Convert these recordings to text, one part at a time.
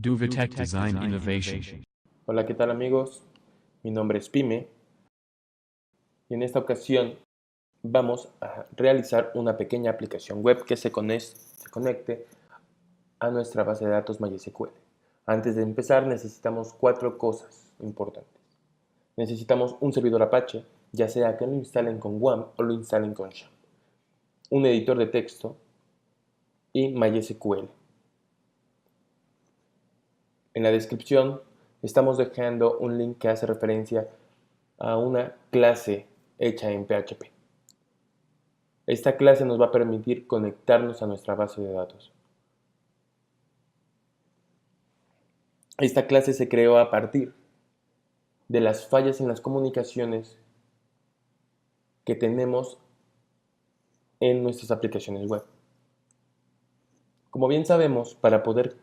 Duvatech Design Innovation. Hola, ¿qué tal amigos? Mi nombre es Pime y en esta ocasión vamos a realizar una pequeña aplicación web que se conecte a nuestra base de datos MySQL. Antes de empezar necesitamos 4 cosas importantes. Necesitamos un servidor Apache, ya sea que lo instalen con WAM o lo instalen con SHA, un editor de texto y MySQL. En la descripción estamos dejando un link que hace referencia a una clase hecha en PHP. Esta clase nos va a permitir conectarnos a nuestra base de datos. Esta clase se creó a partir de las fallas en las comunicaciones que tenemos en nuestras aplicaciones web. Como bien sabemos, para poder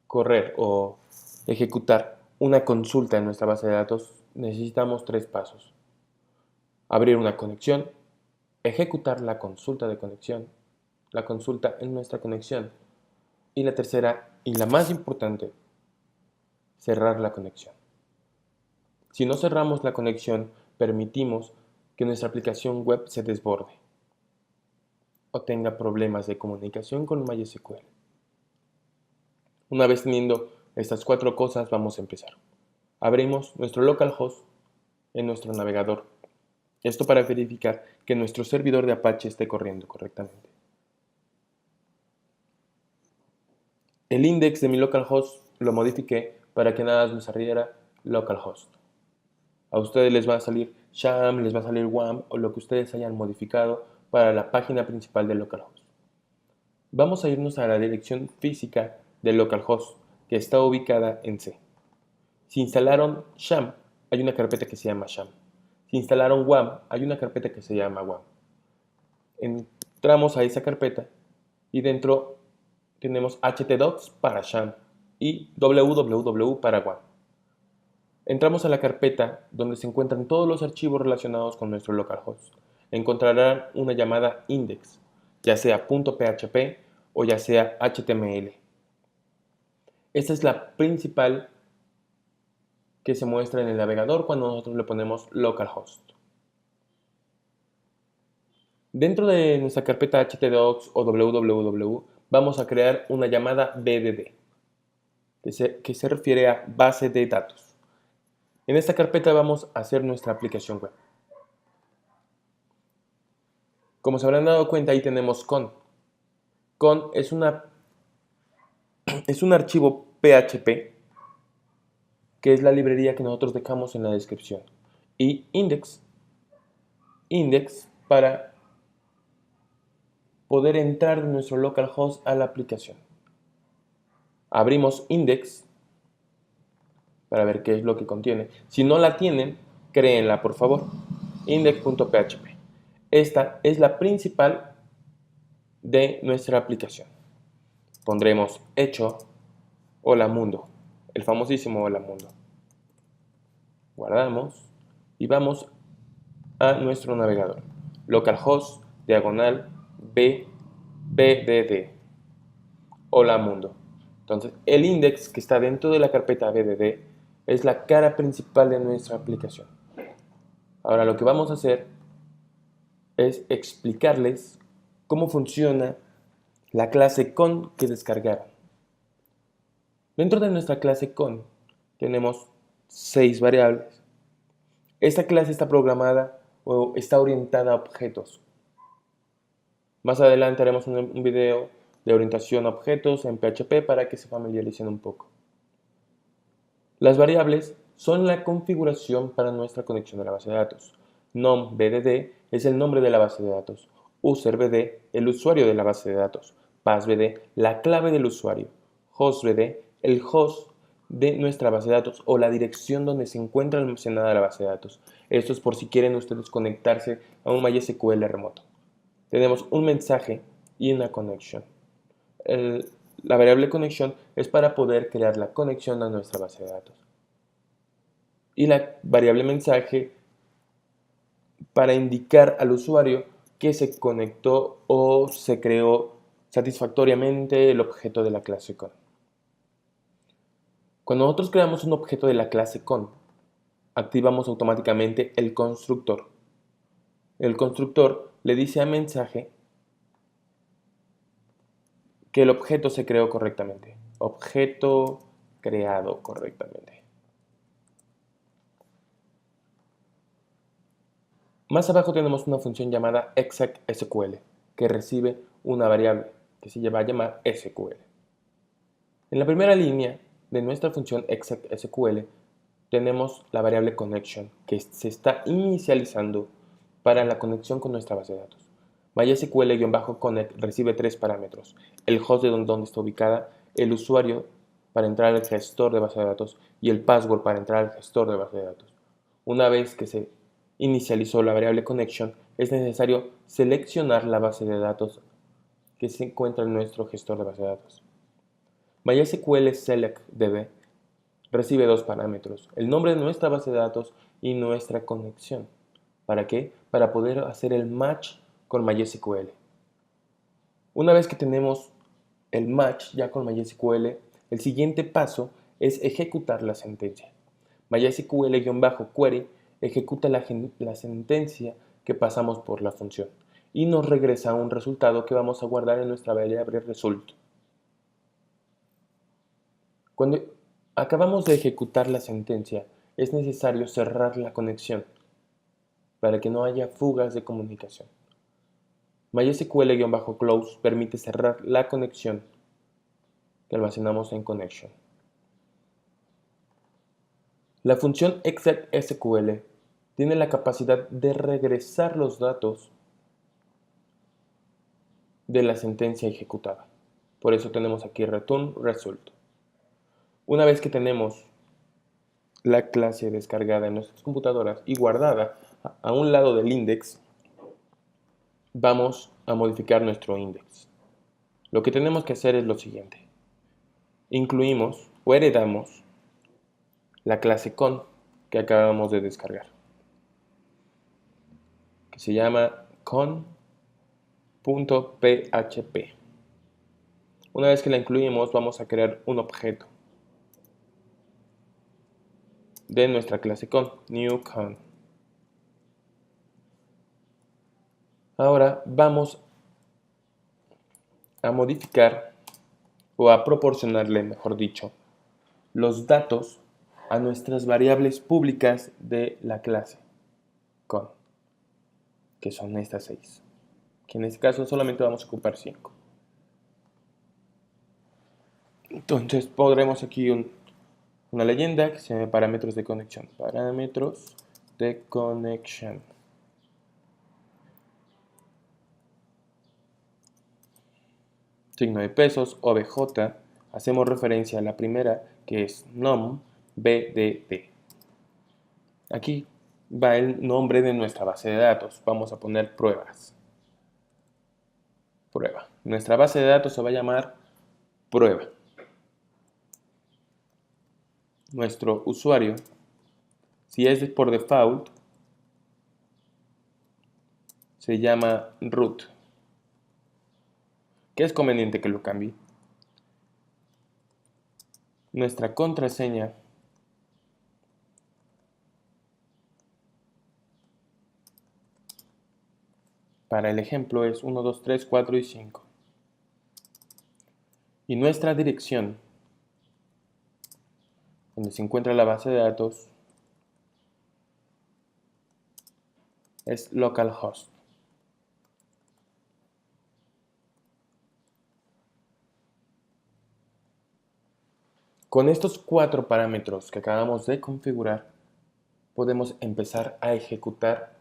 correr o ejecutar una consulta en nuestra base de datos, necesitamos 3 pasos. Abrir una conexión, ejecutar la consulta de conexión, la consulta en nuestra conexión, y la tercera, y la más importante, cerrar la conexión. Si no cerramos la conexión, permitimos que nuestra aplicación web se desborde o tenga problemas de comunicación con MySQL. Una vez teniendo estas 4 cosas, vamos a empezar. Abrimos nuestro localhost en nuestro navegador. Esto para verificar que nuestro servidor de Apache esté corriendo correctamente. El index de mi localhost lo modifiqué para que nada más me saliera localhost. A ustedes les va a salir sham, les va a salir wam o lo que ustedes hayan modificado para la página principal de localhost. Vamos a irnos a la dirección física de localhost que está ubicada en C. Si instalaron sham, hay una carpeta que se llama sham. Si instalaron wam, hay una carpeta que se llama wam. Entramos a esa carpeta y dentro tenemos htdocs para sham y www para wam. Entramos a la carpeta donde se encuentran todos los archivos relacionados con nuestro localhost. Encontrarán una llamada index, ya sea .php o ya sea HTML. Esta es la principal que se muestra en el navegador cuando nosotros le ponemos localhost. Dentro de nuestra carpeta htdocs o www vamos a crear una llamada BDD, que se refiere a base de datos. En esta carpeta vamos a hacer nuestra aplicación web. Como se habrán dado cuenta, ahí tenemos con. Con es un archivo PHP, que es la librería que nosotros dejamos en la descripción. Y index para poder entrar de nuestro localhost a la aplicación. Abrimos index para ver qué es lo que contiene. Si no la tienen, créenla por favor. Index.php. Esta es la principal de nuestra aplicación. Pondremos hecho hola mundo, el famosísimo hola mundo. Guardamos y vamos a nuestro navegador. Localhost diagonal bdd hola mundo. Entonces el index que está dentro de la carpeta bdd es la cara principal de nuestra aplicación. Ahora lo que vamos a hacer es explicarles cómo funciona la clase con que descargaron. Dentro de nuestra clase con tenemos 6 variables. Esta clase está programada o está orientada a objetos. Más adelante haremos un video de orientación a objetos en PHP para que se familiaricen un poco. Las variables son la configuración para nuestra conexión a la base de datos. NomBDD es el nombre de la base de datos. UserBD, el usuario de la base de datos. PassBD, la clave del usuario. HostBD, el host de nuestra base de datos o la dirección donde se encuentra almacenada la base de datos. Esto es por si quieren ustedes conectarse a un MySQL remoto. Tenemos un mensaje y una conexión. La variable conexión es para poder crear la conexión a nuestra base de datos. Y la variable mensaje para indicar al usuario que se conectó o se creó satisfactoriamente el objeto de la clase con. Cuando nosotros creamos un objeto de la clase con, activamos automáticamente el constructor. El constructor le dice a mensaje que el objeto se creó correctamente. Objeto creado correctamente. Más abajo tenemos una función llamada execSQL, que recibe una variable que se va a llamar SQL. En la primera línea de nuestra función execSQL tenemos la variable connection, que se está inicializando para la conexión con nuestra base de datos. MySQL-connect recibe tres parámetros: el host de donde está ubicada, el usuario para entrar al gestor de base de datos y el password para entrar al gestor de base de datos. Una vez que se inicializó la variable connection, es necesario seleccionar la base de datos que se encuentra en nuestro gestor de base de datos. MySQL selectDB recibe dos parámetros: el nombre de nuestra base de datos y nuestra conexión. ¿Para qué? Para poder hacer el match con MySQL. Una vez que tenemos el match ya con MySQL, el siguiente paso es ejecutar la sentencia. MySQL-query ejecuta la sentencia que pasamos por la función y nos regresa un resultado que vamos a guardar en nuestra variable result. Cuando acabamos de ejecutar la sentencia, es necesario cerrar la conexión para que no haya fugas de comunicación. MySQL-close permite cerrar la conexión que almacenamos en connection. La función execSQL tiene la capacidad de regresar los datos de la sentencia ejecutada. Por eso tenemos aquí return result. Una vez que tenemos la clase descargada en nuestras computadoras y guardada a un lado del index, vamos a modificar nuestro index. Lo que tenemos que hacer es lo siguiente: incluimos o heredamos la clase con que acabamos de descargar, que se llama con.php. Una vez que la incluimos, vamos a crear un objeto de nuestra clase con, new con. Ahora vamos a modificar o a proporcionarle, mejor dicho, los datos a nuestras variables públicas de la clase con, que son estas 6, que en este caso solamente vamos a ocupar 5. Entonces pondremos aquí una leyenda que se llama parámetros de conexión. Parámetros de conexión. Signo de pesos, obj. Hacemos referencia a la primera, que es nom bdd. Aquí va el nombre de nuestra base de datos. Vamos a poner pruebas. Prueba. Nuestra base de datos se va a llamar prueba. Nuestro usuario, si es por default, se llama root, que es conveniente que lo cambie. Nuestra contraseña para el ejemplo es 1, 2, 3, 4 y 5. Y nuestra dirección, donde se encuentra la base de datos, es localhost. Con estos 4 parámetros que acabamos de configurar, podemos empezar a ejecutar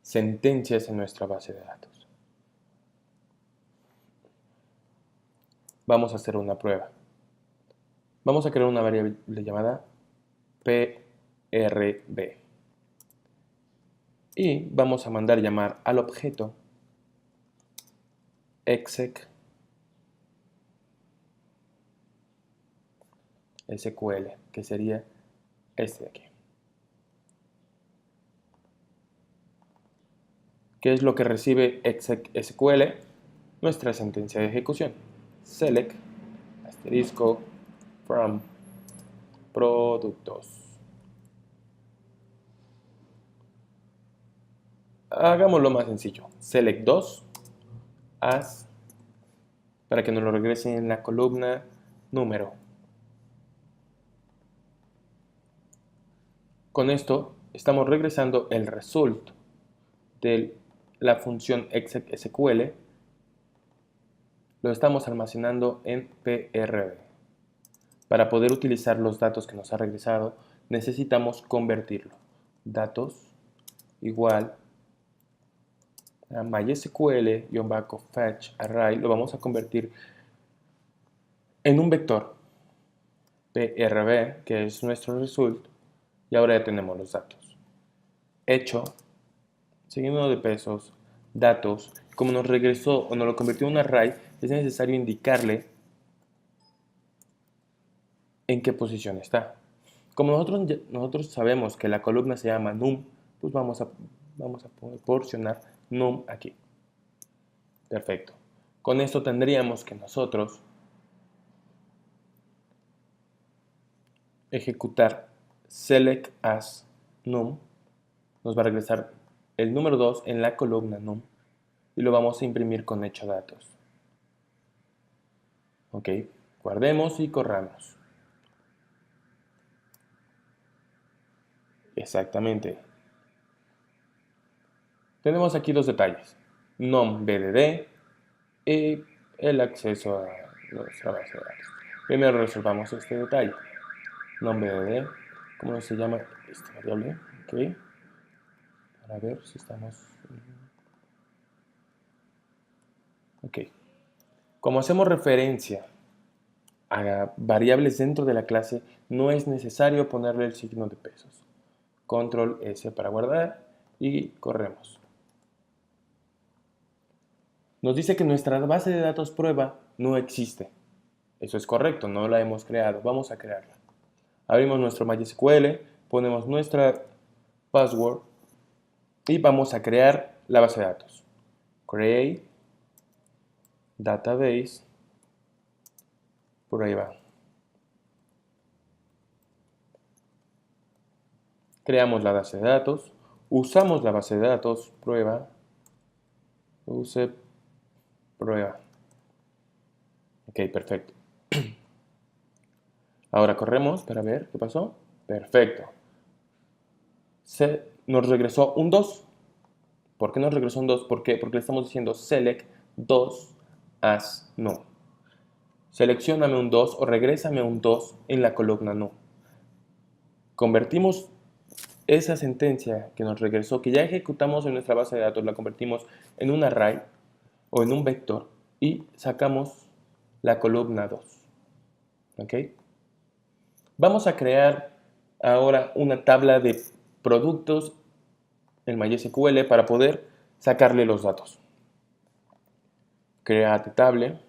sentencias en nuestra base de datos. Vamos a hacer una prueba. Vamos a crear una variable llamada prb y vamos a mandar llamar al objeto exec SQL, que sería este de aquí. ¿Qué es lo que recibe exec SQL? Nuestra sentencia de ejecución. Select, asterisco, from productos. Hagámoslo más sencillo. Select 2 as, para que nos lo regrese en la columna número. Con esto estamos regresando el result de la función execSQL. Lo estamos almacenando en PRB. Para poder utilizar los datos que nos ha regresado, necesitamos convertirlo. Datos igual a MySQL-fetch array, lo vamos a convertir en un vector PRB, que es nuestro result, y ahora ya tenemos los datos. Hecho, seguido de pesos, datos, como nos regresó o nos lo convirtió en un array, es necesario indicarle en qué posición está. Como nosotros sabemos que la columna se llama num, pues vamos a proporcionar num aquí. Perfecto. Con esto tendríamos que nosotros ejecutar select as num. Nos va a regresar el número 2 en la columna num y lo vamos a imprimir con hecho datos. Ok, guardemos y corramos. Exactamente. Tenemos aquí dos detalles: nom BDD y el acceso a nuestra base de datos. Primero resolvamos este detalle. Nom BDD, ¿cómo se llama esta variable? Ok, para ver si estamos... Ok, como hacemos referencia a variables dentro de la clase, no es necesario ponerle el signo de pesos. Control S para guardar y corremos. Nos dice que nuestra base de datos prueba no existe. Eso es correcto, no la hemos creado. Vamos a crearla. Abrimos nuestro MySQL, ponemos nuestra password y vamos a crear la base de datos. Create database prueba. Creamos la base de datos, usamos la base de datos prueba, use prueba. Ok, perfecto. Ahora corremos para ver qué pasó. Perfecto. Nos regresó un 2. ¿Por qué nos regresó un 2? ¿Por qué? Porque le estamos diciendo select 2 as no. Seleccióname un 2 o regrésame un 2 en la columna no. Convertimos esa sentencia que nos regresó, que ya ejecutamos en nuestra base de datos, la convertimos en un array o en un vector y sacamos la columna 2. ¿Ok? Vamos a crear ahora una tabla de productos en MySQL para poder sacarle los datos. Create table,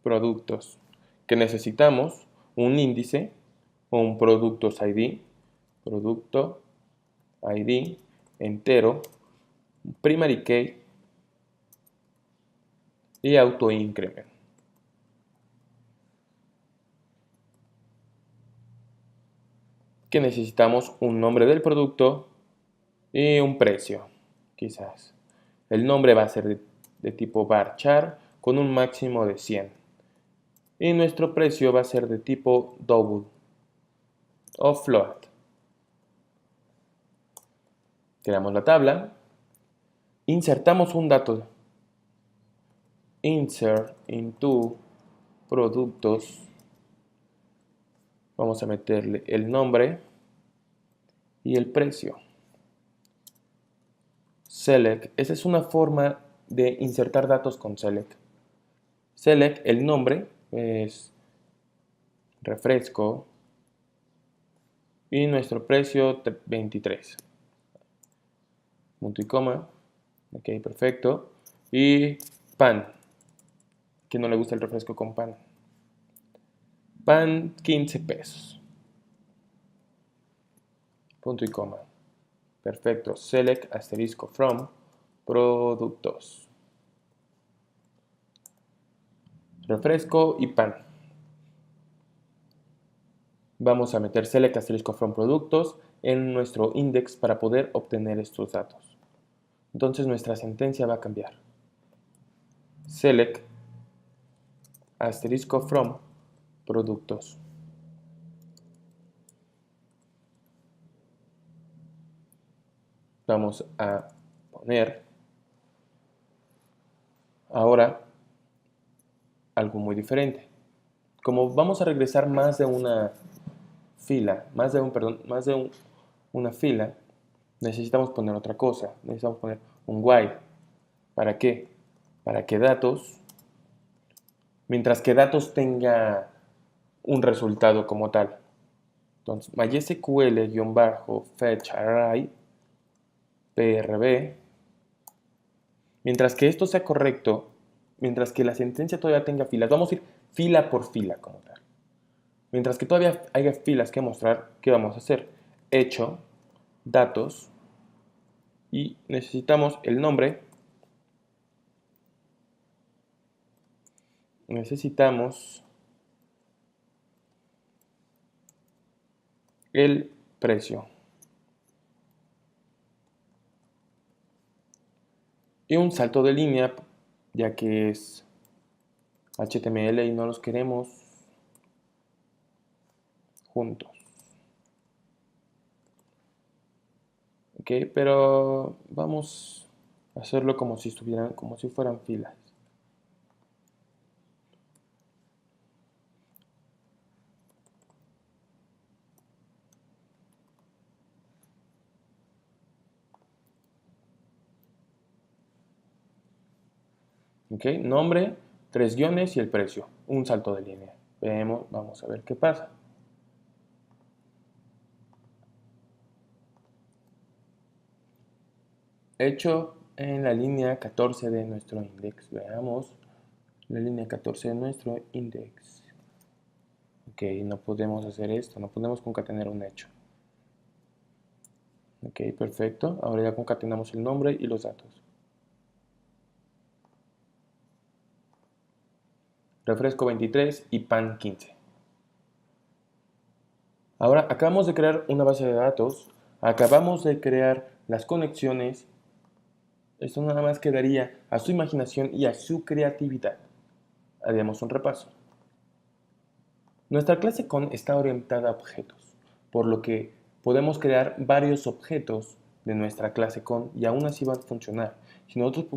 productos, que necesitamos un índice o un productos ID, producto ID entero, primary key y auto increment. Que necesitamos un nombre del producto y un precio, quizás. El nombre va a ser de tipo varchar con un máximo de 100. Y nuestro precio va a ser de tipo double o float. Creamos la tabla, insertamos un dato, insert into productos, vamos a meterle el nombre y el precio. Select, esa es una forma de insertar datos con select. Select, el nombre es refresco y nuestro precio 23. Punto y coma. Ok, perfecto. Y pan. ¿Quién no le gusta el refresco con pan? Pan 15 pesos. Punto y coma. Perfecto. Select asterisco from productos. refresco y pan. Vamos a meter select asterisco from productos en nuestro index para poder obtener estos datos. Entonces nuestra sentencia va a cambiar. Select asterisco from productos. Vamos a poner ahora algo muy diferente. Como vamos a regresar más de una fila, una fila, necesitamos poner otra cosa. Necesitamos poner un while. ¿Para qué? Para que datos, mientras que datos tenga un resultado como tal. Entonces, MySQL-fetch array PRB, mientras que esto sea correcto, mientras que la sentencia todavía tenga filas, vamos a ir fila por fila como tal. Mientras que todavía haya filas que mostrar, ¿qué vamos a hacer? Hecho, datos, y necesitamos el nombre, necesitamos el precio. Y un salto de línea, ya que es HTML y no los queremos juntos. Ok, pero vamos a hacerlo como si fueran filas. Ok, nombre, 3 guiones y el precio. Un salto de línea. Vamos a ver qué pasa. Hecho en la línea 14 de nuestro index. Veamos la línea 14 de nuestro index. Ok, no podemos hacer esto, no podemos concatenar un hecho. Ok, perfecto. Ahora ya concatenamos el nombre y los datos. Refresco 23 y pan 15. Ahora acabamos de crear una base de datos, acabamos de crear las conexiones. Esto nada más quedaría a su imaginación y a su creatividad. Haremos un repaso. Nuestra clase con está orientada a objetos, por lo que podemos crear varios objetos de nuestra clase con y aún así van a funcionar. Si nosotros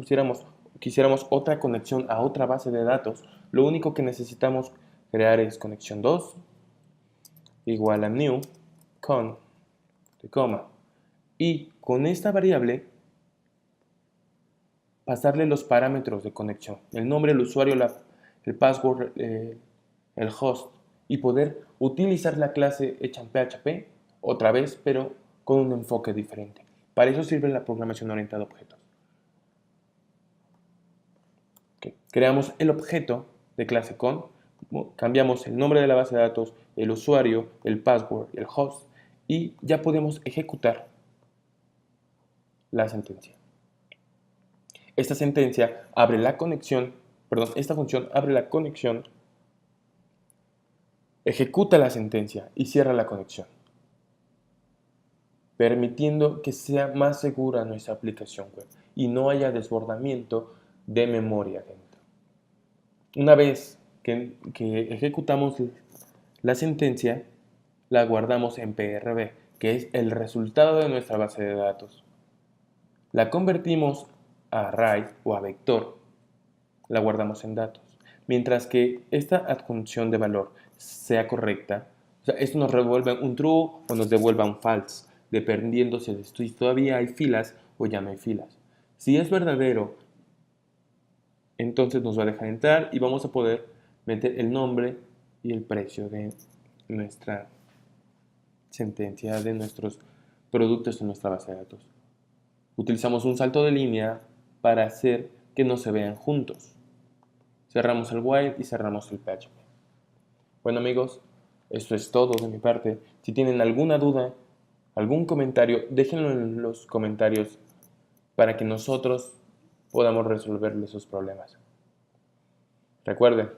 quisiéramos otra conexión a otra base de datos, lo único que necesitamos crear es conexión 2 igual a new con de coma, y con esta variable pasarle los parámetros de conexión, el nombre, el usuario, el password, el host, y poder utilizar la clase hecha en PHP otra vez, pero con un enfoque diferente. Para eso sirve la programación orientada a objetos. Okay. Creamos el objeto de clase con, cambiamos el nombre de la base de datos, el usuario, el password y el host, y ya podemos ejecutar la sentencia. Esta sentencia abre la conexión, perdón, esta función abre la conexión, ejecuta la sentencia y cierra la conexión, permitiendo que sea más segura nuestra aplicación web y no haya desbordamiento de memoria dentro. Una vez que ejecutamos la sentencia, la guardamos en PRB, que es el resultado de nuestra base de datos. La convertimos a array o a vector, la guardamos en datos. Mientras que esta adjunción de valor sea correcta, o sea, esto nos revuelve un true o nos devuelva un false, dependiendo si todavía hay filas o ya no hay filas. Si es verdadero, entonces nos va a dejar entrar y vamos a poder meter el nombre y el precio de nuestra sentencia, de nuestros productos en nuestra base de datos. Utilizamos un salto de línea para hacer que no se vean juntos. Cerramos el while y cerramos el PHP. Bueno amigos, esto es todo de mi parte. Si tienen alguna duda, algún comentario, déjenlo en los comentarios para que nosotros podamos resolverles sus problemas. Recuerden,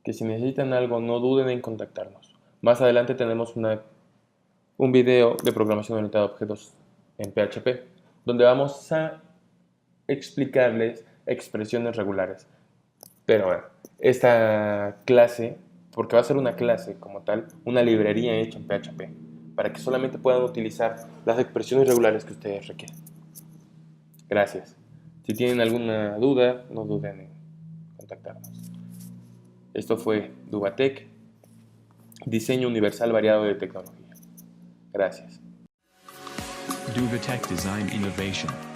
que si necesitan algo no duden en contactarnos. Más adelante tenemos un video de programación orientada a objetos en PHP, donde vamos a explicarles expresiones regulares. Pero bueno, esta clase, porque va a ser una clase como tal, una librería hecha en PHP, para que solamente puedan utilizar las expresiones regulares que ustedes requieren. Gracias. Si tienen alguna duda, no duden en contactarnos. Esto fue Dubatec, diseño universal variado de tecnología. Gracias. Duvatec Design Innovation.